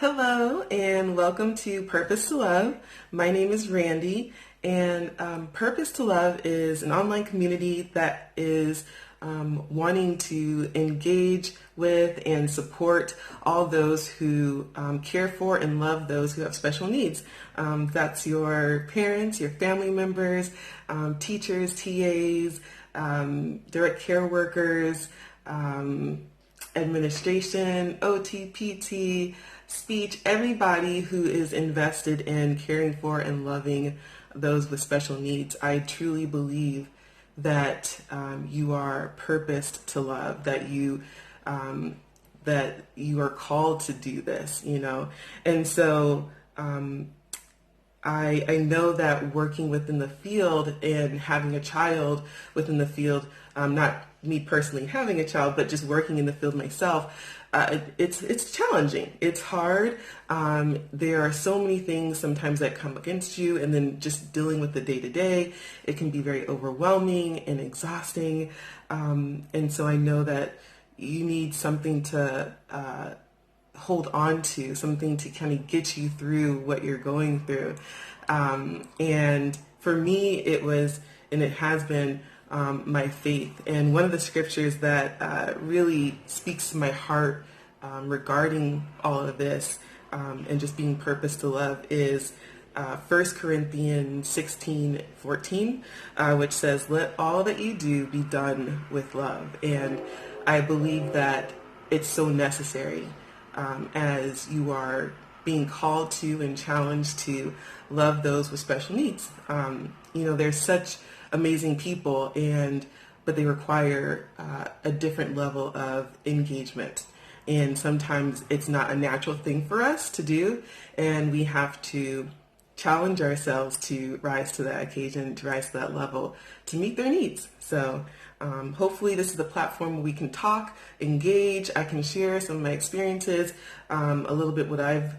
Hello and welcome to Purpose to Love. My name is Randy, and Purpose to Love is an online community that is wanting to engage with and support all those who care for and love those who have special needs. That's your parents, your family members, teachers, TAs, direct care workers, administration, OT, PT, speech, everybody who is invested in caring for and loving those with special needs. I truly believe that you are purposed to love, that you are called to do this, And so I know that working within the field and having a child within the field, not me personally having a child, but just working in the field myself, it's challenging. It's hard. There are so many things sometimes that come against you, and then just dealing with the day-to-day, it can be very overwhelming and exhausting. And so I know that you need something to hold on to, something to kind of get you through what you're going through. And for me, it was, and it has been, my faith. And one of the scriptures that really speaks to my heart regarding all of this and just being purpose to love is 1 Corinthians 16:14, which says, "Let all that you do be done with love." And I believe that it's so necessary as you are being called to and challenged to love those with special needs. There's such amazing people, but they require a different level of engagement. And sometimes it's not a natural thing for us to do, and we have to challenge ourselves to rise to that occasion, to rise to that level, to meet their needs. So hopefully this is a platform where we can talk, engage. I can share some of my experiences, a little bit what I've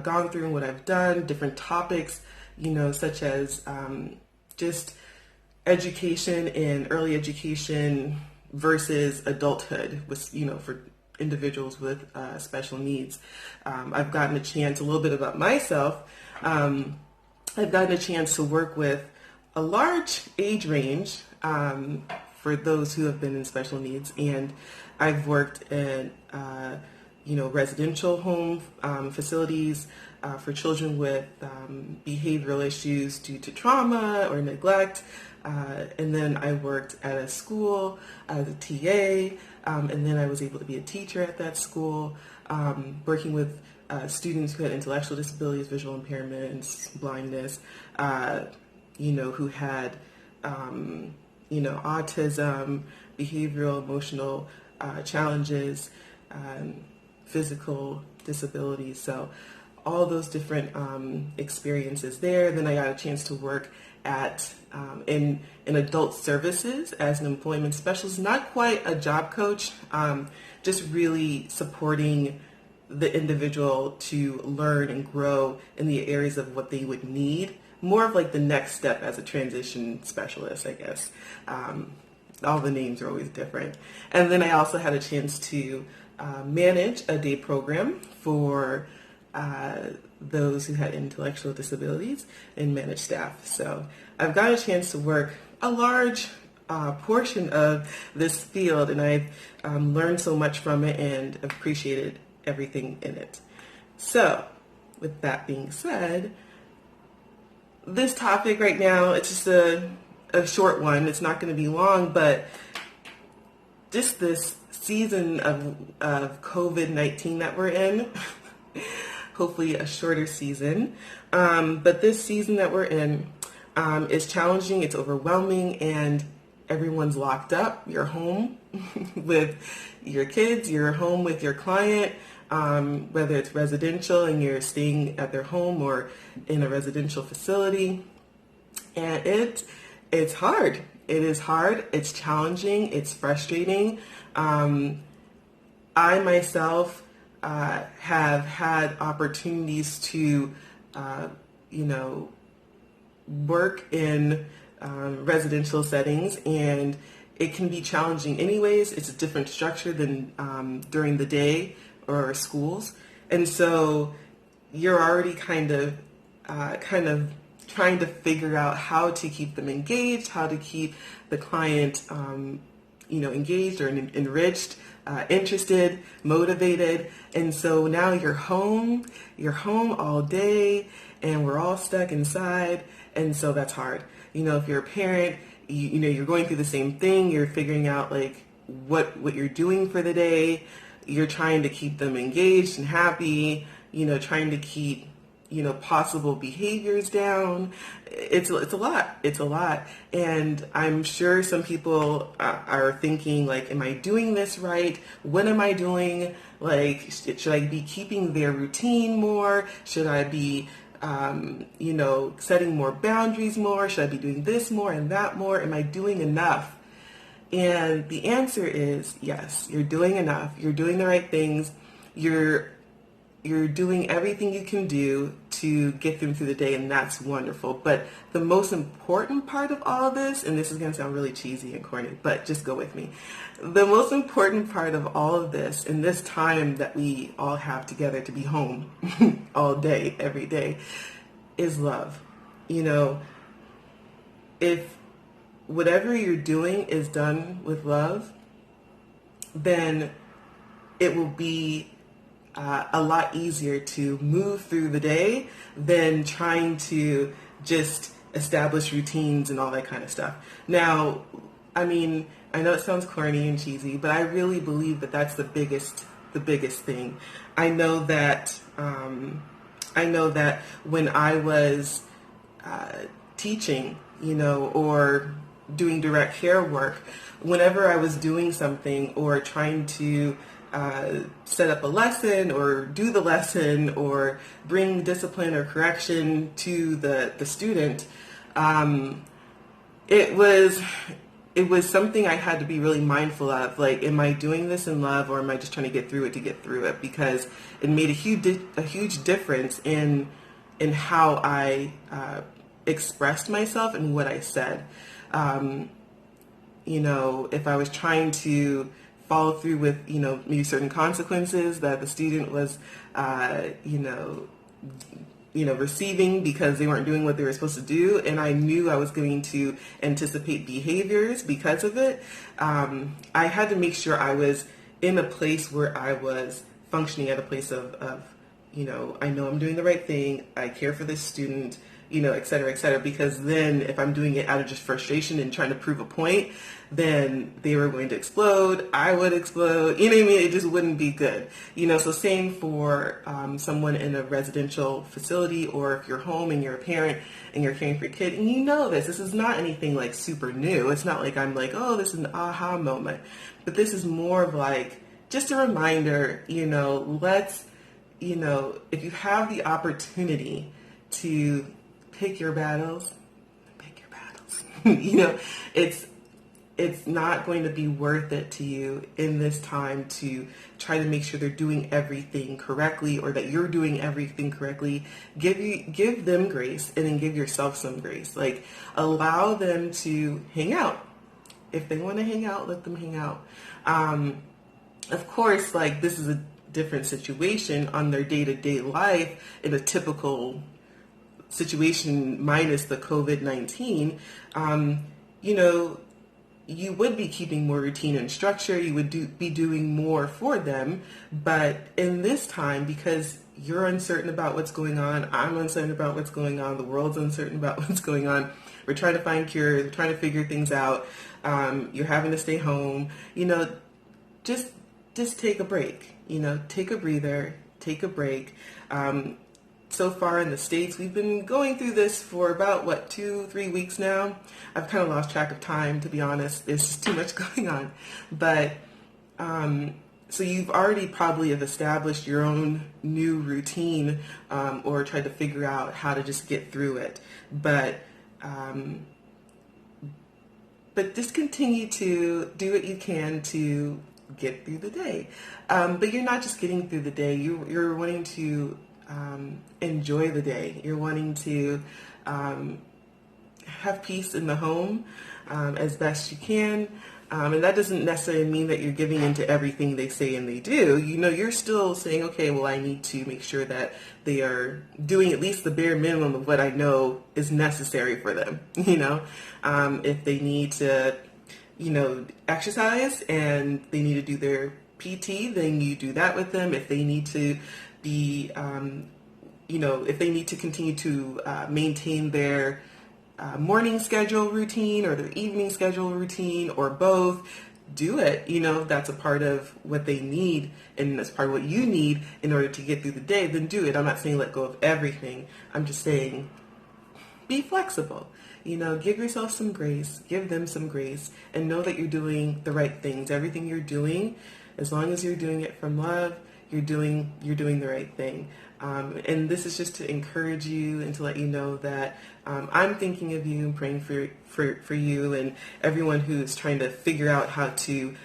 gone through and what I've done, different topics, such as just education and early education versus adulthood, with for individuals with special needs. I've gotten a chance, a little bit about myself. I've gotten a chance to work with a large age range for those who have been in special needs, and I've worked in residential home facilities for children with behavioral issues due to trauma or neglect. And then I worked at a school as a TA, and then I was able to be a teacher at that school, working with students who had intellectual disabilities, visual impairments, blindness, who had, autism, behavioral, emotional challenges, physical disabilities. So all those different experiences there. Then I got a chance to work at in adult services as an employment specialist, not quite a job coach, just really supporting the individual to learn and grow in the areas of what they would need, more of like the next step as a transition specialist, I guess. All the names are always different. And then I also had a chance to manage a day program for those who had intellectual disabilities and manage staff. So I've got a chance to work a large portion of this field, and I've learned so much from it and appreciated everything in it. So with that being said, this topic right now, it's just a short one. It's not going to be long, but just this season of COVID-19 that we're in, hopefully a shorter season, but this season that we're in is challenging, it's overwhelming, and everyone's locked up. You're home with your kids, you're home with your client, whether it's residential and you're staying at their home or in a residential facility. And it's hard. It is hard. It's challenging. It's frustrating. I myself have had opportunities to, work in residential settings, and it can be challenging anyways. It's a different structure than during the day or schools. And so you're already kind of trying to figure out how to keep them engaged, how to keep the client, engaged or enriched, interested, motivated. And so now you're home all day, and we're all stuck inside. And so that's hard. If you're a parent, you're going through the same thing. You're figuring out like what you're doing for the day. You're trying to keep them engaged and happy, trying to keep, possible behaviors down. It's a lot. And I'm sure some people are thinking like, am I doing this right? What am I doing? Like, should I be keeping their routine more? Should I be, setting more boundaries more? Should I be doing this more and that more? Am I doing enough? And the answer is yes, you're doing enough. You're doing the right things. You're doing everything you can do to get them through the day, and that's wonderful. But the most important part of all of this, and this is going to sound really cheesy and corny, but just go with me. The most important part of all of this, in this time that we all have together to be home all day, every day, is love. If whatever you're doing is done with love, then it will be a lot easier to move through the day than trying to just establish routines and all that kind of stuff. Now, I know it sounds corny and cheesy, but I really believe that that's the biggest thing. I know that when I was teaching, or doing direct care work, whenever I was doing something or trying to set up a lesson or do the lesson or bring discipline or correction to the student, it was something I had to be really mindful of. Like, am I doing this in love, or am I just trying to get through it? Because it made a huge difference in how I expressed myself and what I said. If I was trying to follow through with, maybe certain consequences that the student was, receiving because they weren't doing what they were supposed to do, and I knew I was going to anticipate behaviors because of it, I had to make sure I was in a place where I was functioning at a place of I know I'm doing the right thing, I care for this student, et cetera, because then if I'm doing it out of just frustration and trying to prove a point, then they were going to explode, I would explode, it just wouldn't be good. So same for someone in a residential facility, or if you're home and you're a parent and you're caring for your kid, and this is not anything like super new. It's not like I'm like, oh, this is an aha moment, but this is more of like just a reminder, let's, if you have the opportunity to pick your battles. It's not going to be worth it to you in this time to try to make sure they're doing everything correctly, or that you're doing everything correctly. Give them grace, and then give yourself some grace. Like, allow them to hang out. If they want to hang out, let them hang out. Of course, like, this is a different situation on their day-to-day life in a typical situation minus the COVID-19, you would be keeping more routine and structure. You would be doing more for them. But in this time, because you're uncertain about what's going on, I'm uncertain about what's going on, the world's uncertain about what's going on, we're trying to find cures, we're trying to figure things out, you're having to stay home, just take a break, take a breather, take a break. So far in the States, we've been going through this for about, 2-3 weeks now. I've kind of lost track of time, to be honest. There's just too much going on. But, so you've already probably have established your own new routine, or tried to figure out how to just get through it. But just continue to do what you can to get through the day. But you're not just getting through the day. You're wanting to enjoy the day. You're wanting to have peace in the home as best you can. And that doesn't necessarily mean that you're giving into everything they say and they do. You're still saying, okay, well, I need to make sure that they are doing at least the bare minimum of what I know is necessary for them. If they need to, exercise and they need to do their PT, then you do that with them. If they need to be, if they need to continue to maintain their morning schedule routine or their evening schedule routine or both, do it. That's a part of what they need and that's part of what you need in order to get through the day, then do it. I'm not saying let go of everything. I'm just saying be flexible. Give yourself some grace, give them some grace, and know that you're doing the right things. Everything you're doing, as long as you're doing it from love, you're doing the right thing. And this is just to encourage you and to let you know that I'm thinking of you and praying for you and everyone who's trying to figure out how to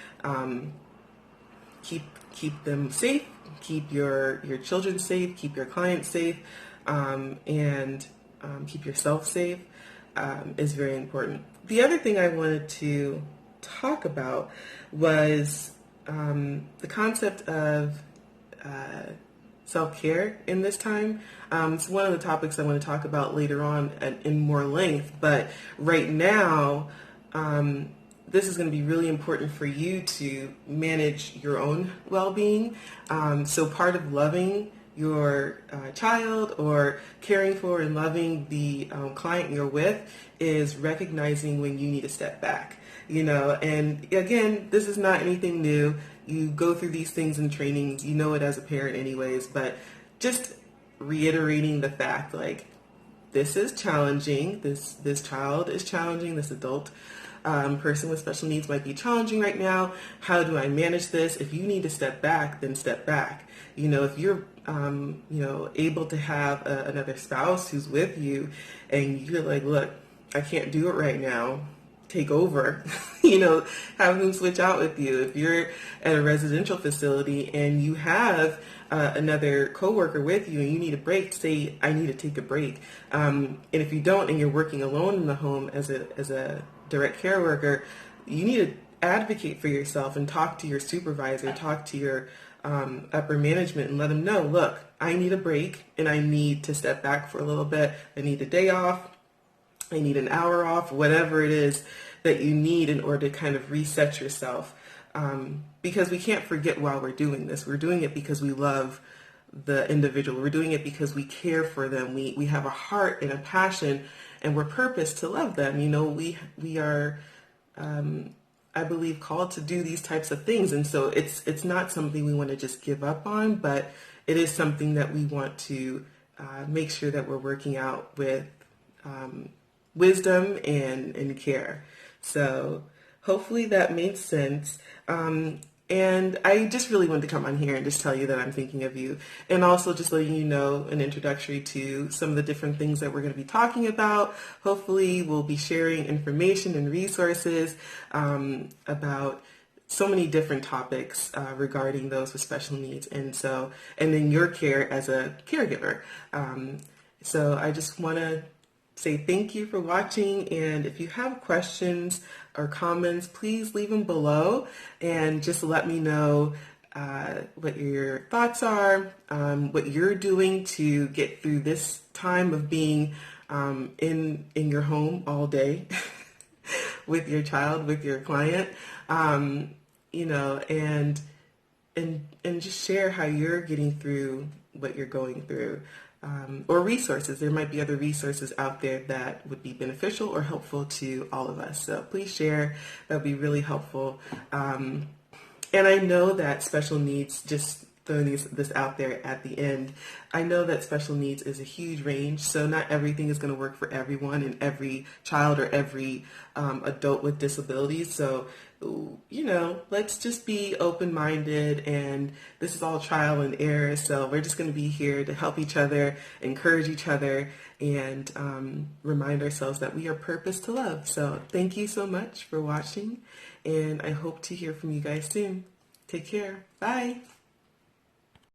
keep them safe, keep your children safe, keep your clients safe, and keep yourself safe is very important. The other thing I wanted to talk about was the concept of self-care in this time. It's one of the topics I want to talk about later on in more length, but right now, this is going to be really important for you to manage your own well-being. So part of loving your child or caring for and loving the client you're with is recognizing when you need to step back. And again, this is not anything new. You go through these things in trainings, you know it as a parent anyways, but just reiterating the fact, like, this is challenging, this child is challenging, this adult person with special needs might be challenging right now. How do I manage this? If you need to step back, then step back. If you're able to have another spouse who's with you and you're like, look, I can't do it right now, take over, have them switch out with you. If you're at a residential facility and you have another coworker with you and you need a break, say, I need to take a break. And if you don't and you're working alone in the home as a direct care worker, you need to advocate for yourself and talk to your supervisor, talk to your upper management and let them know, look, I need a break and I need to step back for a little bit. I need a day off. I need an hour off, whatever it is that you need in order to kind of reset yourself. Because we can't forget while we're doing this. We're doing it because we love the individual. We're doing it because we care for them. We have a heart and a passion and we're purposed to love them. We are, I believe, called to do these types of things. And so it's not something we want to just give up on, but it is something that we want to make sure that we're working out with wisdom and care. So hopefully that made sense. And I just really wanted to come on here and just tell you that I'm thinking of you. And also just letting you know an introductory to some of the different things that we're going to be talking about. Hopefully we'll be sharing information and resources about so many different topics regarding those with special needs. And then your care as a caregiver. So I just want to say thank you for watching, and if you have questions or comments, please leave them below and just let me know what your thoughts are, what you're doing to get through this time of being in your home all day with your child, with your client, and just share how you're getting through what you're going through. Or resources. There might be other resources out there that would be beneficial or helpful to all of us. So please share. That would be really helpful. And I know that special needs, just throwing this out there at the end, I know that special needs is a huge range. So not everything is going to work for everyone and every child or every adult with disabilities. So let's just be open-minded, and this is all trial and error, so we're just going to be here to help each other, encourage each other, and remind ourselves that we are purposed to love. So thank you so much for watching, and I hope to hear from you guys soon. Take care. Bye.